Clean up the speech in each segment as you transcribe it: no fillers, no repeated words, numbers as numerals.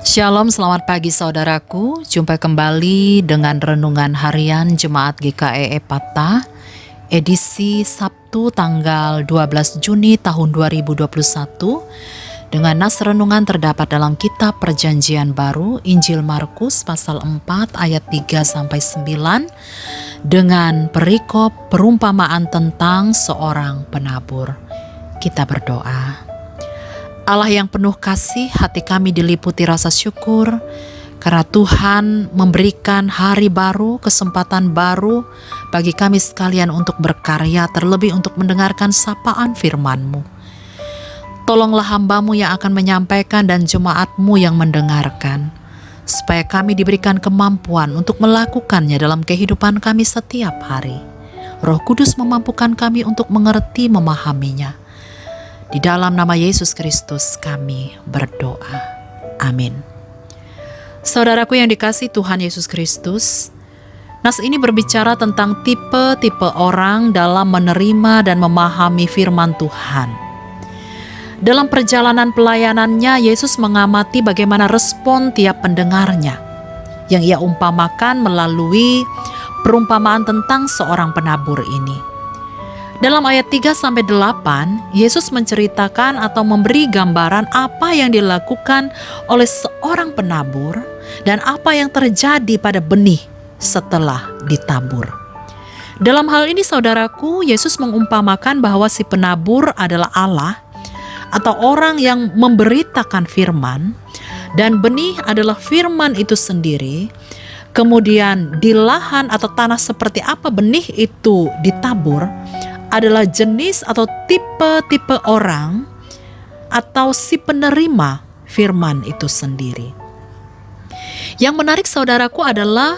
Shalom, selamat pagi saudaraku. Jumpa kembali dengan renungan harian Jemaat GKI Epatah, edisi Sabtu tanggal 12 Juni tahun 2021, dengan nas renungan terdapat dalam kitab Perjanjian Baru, Injil Markus pasal 4 ayat 3-9, dengan perikop perumpamaan tentang seorang penabur. Kita berdoa. Allah yang penuh kasih, hati kami diliputi rasa syukur karena Tuhan memberikan hari baru, kesempatan baru bagi kami sekalian untuk berkarya, terlebih untuk mendengarkan sapaan firman-Mu. Tolonglah hamba-Mu yang akan menyampaikan dan jemaat-Mu yang mendengarkan, supaya kami diberikan kemampuan untuk melakukannya dalam kehidupan kami setiap hari. Roh Kudus memampukan kami untuk mengerti, memahaminya. Di dalam nama Yesus Kristus kami berdoa. Amin. Saudaraku yang dikasihi Tuhan Yesus Kristus, nas ini berbicara tentang tipe-tipe orang dalam menerima dan memahami firman Tuhan. Dalam perjalanan pelayanannya, Yesus mengamati bagaimana respon tiap pendengarnya, yang ia umpamakan melalui perumpamaan tentang seorang penabur ini. Dalam ayat 3-8, Yesus menceritakan atau memberi gambaran apa yang dilakukan oleh seorang penabur dan apa yang terjadi pada benih setelah ditabur. Dalam hal ini saudaraku, Yesus mengumpamakan bahwa si penabur adalah Allah atau orang yang memberitakan firman, dan benih adalah firman itu sendiri. Kemudian di lahan atau tanah seperti apa benih itu ditabur adalah jenis atau tipe-tipe orang atau si penerima firman itu sendiri. Yang menarik saudaraku adalah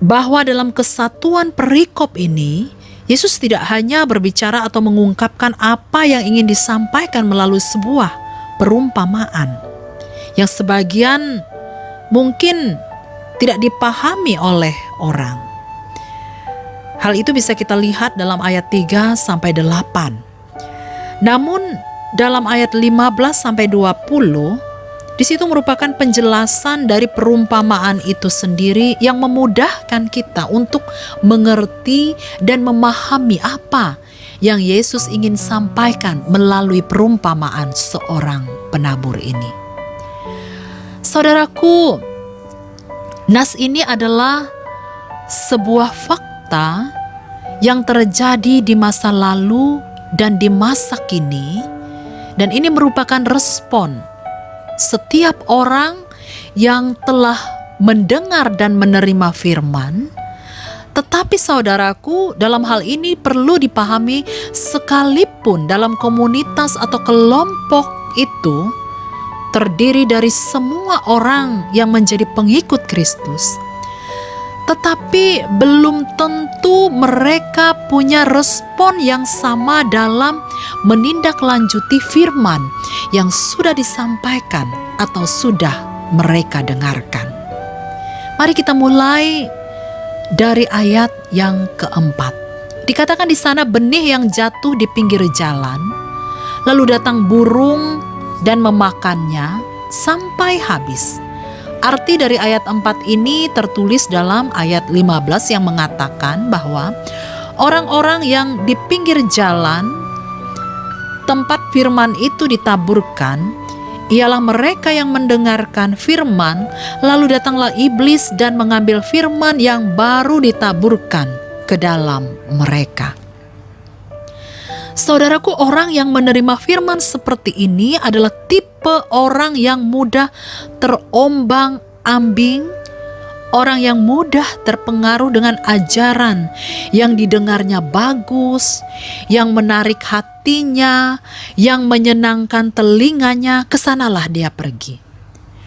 bahwa dalam kesatuan perikop ini, Yesus tidak hanya berbicara atau mengungkapkan apa yang ingin disampaikan melalui sebuah perumpamaan yang sebagian mungkin tidak dipahami oleh orang. Hal itu bisa kita lihat dalam ayat 3-8. Namun dalam ayat 15-20, di situ merupakan penjelasan dari perumpamaan itu sendiri yang memudahkan kita untuk mengerti dan memahami apa yang Yesus ingin sampaikan melalui perumpamaan seorang penabur ini. Saudaraku, nas ini adalah sebuah fakta yang terjadi di masa lalu dan di masa kini, dan ini merupakan respon setiap orang yang telah mendengar dan menerima firman. Tetapi saudaraku, dalam hal ini perlu dipahami, sekalipun dalam komunitas atau kelompok itu terdiri dari semua orang yang menjadi pengikut Kristus, tetapi belum tentu mereka punya respon yang sama dalam menindaklanjuti firman yang sudah disampaikan atau sudah mereka dengarkan. Mari kita mulai dari ayat yang keempat. Dikatakan di sana benih yang jatuh di pinggir jalan, lalu datang burung dan memakannya sampai habis. Arti dari ayat 4 ini tertulis dalam ayat 15 yang mengatakan bahwa orang-orang yang di pinggir jalan tempat firman itu ditaburkan ialah mereka yang mendengarkan firman, lalu datanglah iblis dan mengambil firman yang baru ditaburkan ke dalam mereka. Saudaraku, orang yang menerima firman seperti ini adalah tipe orang yang mudah terombang-ambing, orang yang mudah terpengaruh dengan ajaran yang didengarnya bagus, yang menarik hatinya, yang menyenangkan telinganya, kesanalah dia pergi.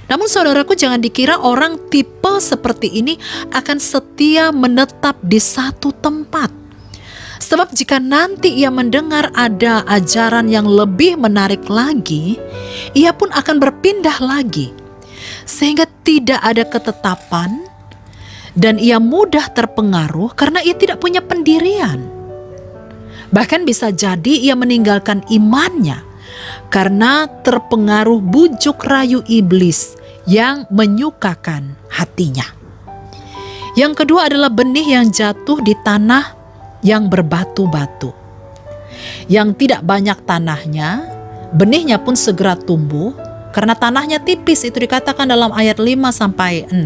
Namun saudaraku, jangan dikira orang tipe seperti ini akan setia menetap di satu tempat. Sebab jika nanti ia mendengar ada ajaran yang lebih menarik lagi, ia pun akan berpindah lagi. Sehingga tidak ada ketetapan dan ia mudah terpengaruh karena ia tidak punya pendirian. Bahkan bisa jadi ia meninggalkan imannya karena terpengaruh bujuk rayu iblis yang menyukakan hatinya. Yang kedua adalah benih yang jatuh di tanah yang berbatu-batu. Yang tidak banyak tanahnya, benihnya pun segera tumbuh karena tanahnya tipis, itu dikatakan dalam ayat 5-6.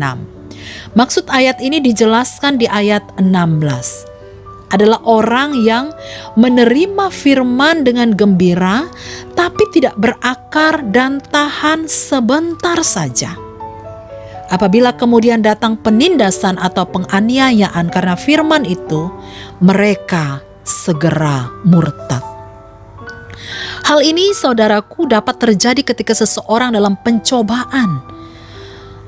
Maksud ayat ini dijelaskan di ayat 16. Adalah orang yang menerima firman dengan gembira, tapi tidak berakar dan tahan sebentar saja. Apabila kemudian datang penindasan atau penganiayaan karena firman itu, mereka segera murtad. Hal ini, saudaraku, dapat terjadi ketika seseorang dalam pencobaan,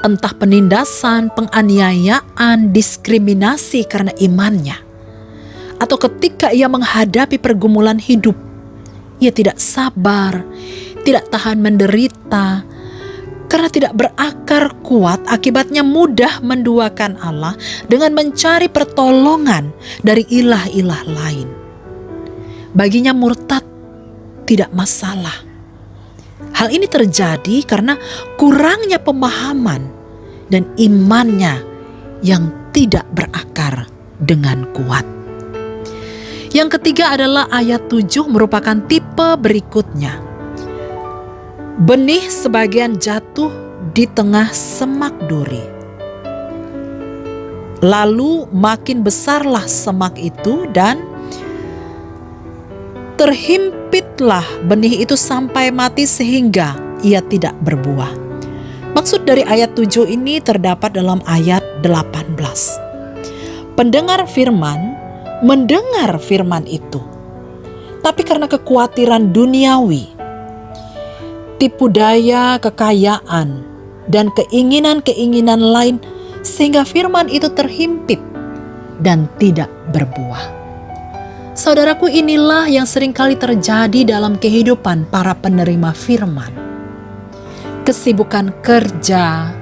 entah penindasan, penganiayaan, diskriminasi karena imannya, atau ketika ia menghadapi pergumulan hidup, ia tidak sabar, tidak tahan menderita, karena tidak berakar kuat, akibatnya mudah menduakan Allah dengan mencari pertolongan dari ilah-ilah lain. Baginya murtad tidak masalah. Hal ini terjadi karena kurangnya pemahaman dan imannya yang tidak berakar dengan kuat. Yang ketiga adalah ayat 7 merupakan tipe berikutnya. Benih sebagian jatuh di tengah semak duri. Lalu makin besarlah semak itu dan terhimpitlah benih itu sampai mati sehingga ia tidak berbuah. Maksud dari ayat 7 ini terdapat dalam ayat 18. Pendengar firman mendengar firman itu, tapi karena kekhawatiran duniawi, tipu daya, kekayaan, dan keinginan-keinginan lain, sehingga firman itu terhimpit dan tidak berbuah. Saudaraku, inilah yang seringkali terjadi dalam kehidupan para penerima firman. Kesibukan kerja,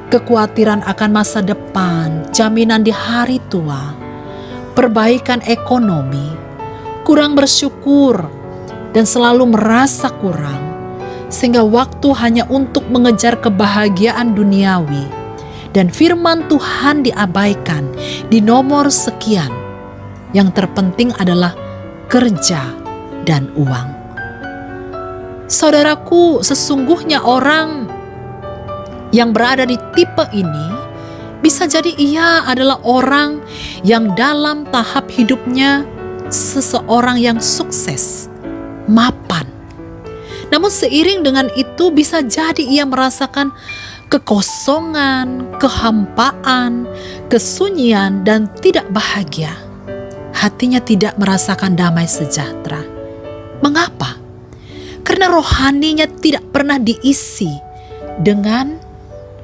kekhawatiran akan masa depan, jaminan di hari tua, perbaikan ekonomi, kurang bersyukur, dan selalu merasa kurang, sehingga waktu hanya untuk mengejar kebahagiaan duniawi, dan firman Tuhan diabaikan di nomor sekian. Yang terpenting adalah kerja dan uang. Saudaraku, sesungguhnya orang yang berada di tipe ini bisa jadi ia adalah orang yang dalam tahap hidupnya seseorang yang sukses, mapan. Namun seiring dengan itu bisa jadi ia merasakan kekosongan, kehampaan, kesunyian, dan tidak bahagia. Hatinya tidak merasakan damai sejahtera. Mengapa? Karena rohaninya tidak pernah diisi dengan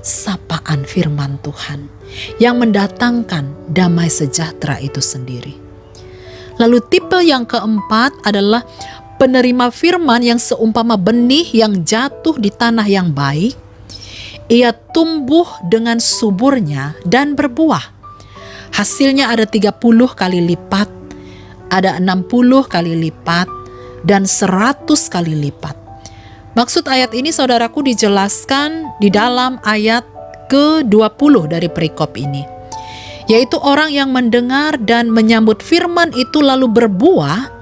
sapaan firman Tuhan yang mendatangkan damai sejahtera itu sendiri. Lalu tipe yang keempat adalah penerima firman yang seumpama benih yang jatuh di tanah yang baik. Ia tumbuh dengan suburnya dan berbuah. Hasilnya ada 30 kali lipat, ada 60 kali lipat, dan 100 kali lipat. Maksud ayat ini, saudaraku, dijelaskan di dalam ayat ke-20 dari perikop ini, yaitu orang yang mendengar dan menyambut firman itu lalu berbuah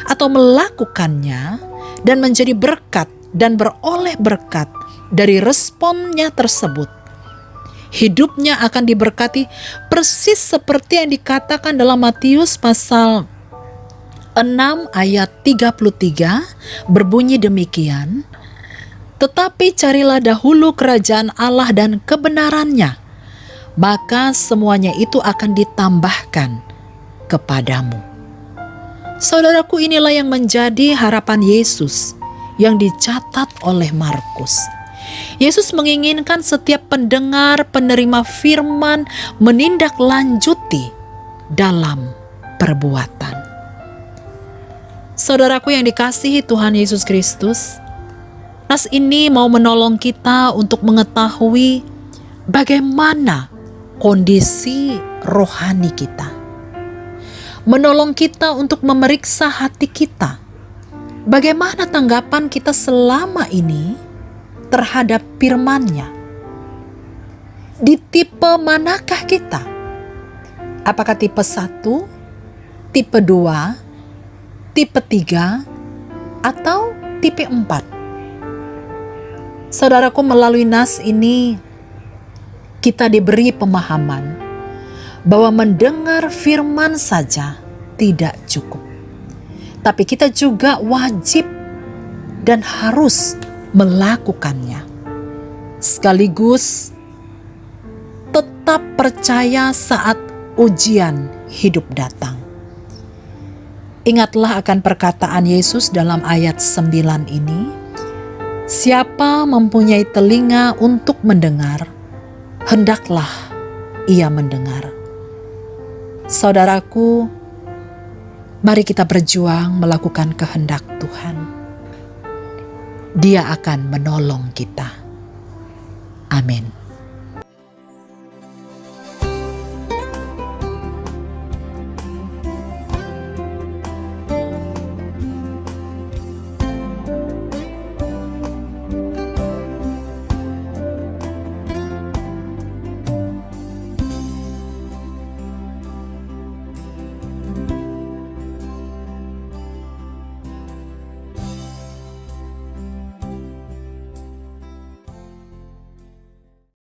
atau melakukannya dan menjadi berkat dan beroleh berkat dari responnya tersebut. Hidupnya akan diberkati persis seperti yang dikatakan dalam Matius pasal 6 ayat 33, berbunyi demikian, "Tetapi carilah dahulu kerajaan Allah dan kebenarannya, maka semuanya itu akan ditambahkan kepadamu." Saudaraku, inilah yang menjadi harapan Yesus yang dicatat oleh Markus. Yesus menginginkan setiap pendengar, penerima firman menindaklanjuti dalam perbuatan. Saudaraku yang dikasihi Tuhan Yesus Kristus, nas ini mau menolong kita untuk mengetahui bagaimana kondisi rohani kita. Menolong kita untuk memeriksa hati kita. Bagaimana tanggapan kita selama ini terhadap firman-Nya? Di tipe manakah kita? Apakah tipe 1, tipe 2, tipe 3, atau tipe 4? Saudaraku, melalui nas ini kita diberi pemahaman bahwa mendengar firman saja tidak cukup. Tapi kita juga wajib dan harus melakukannya. Sekaligus tetap percaya saat ujian hidup datang. Ingatlah akan perkataan Yesus dalam ayat 9 ini. Siapa mempunyai telinga untuk mendengar, hendaklah ia mendengar. Saudaraku, mari kita berjuang melakukan kehendak Tuhan. Dia akan menolong kita. Amin.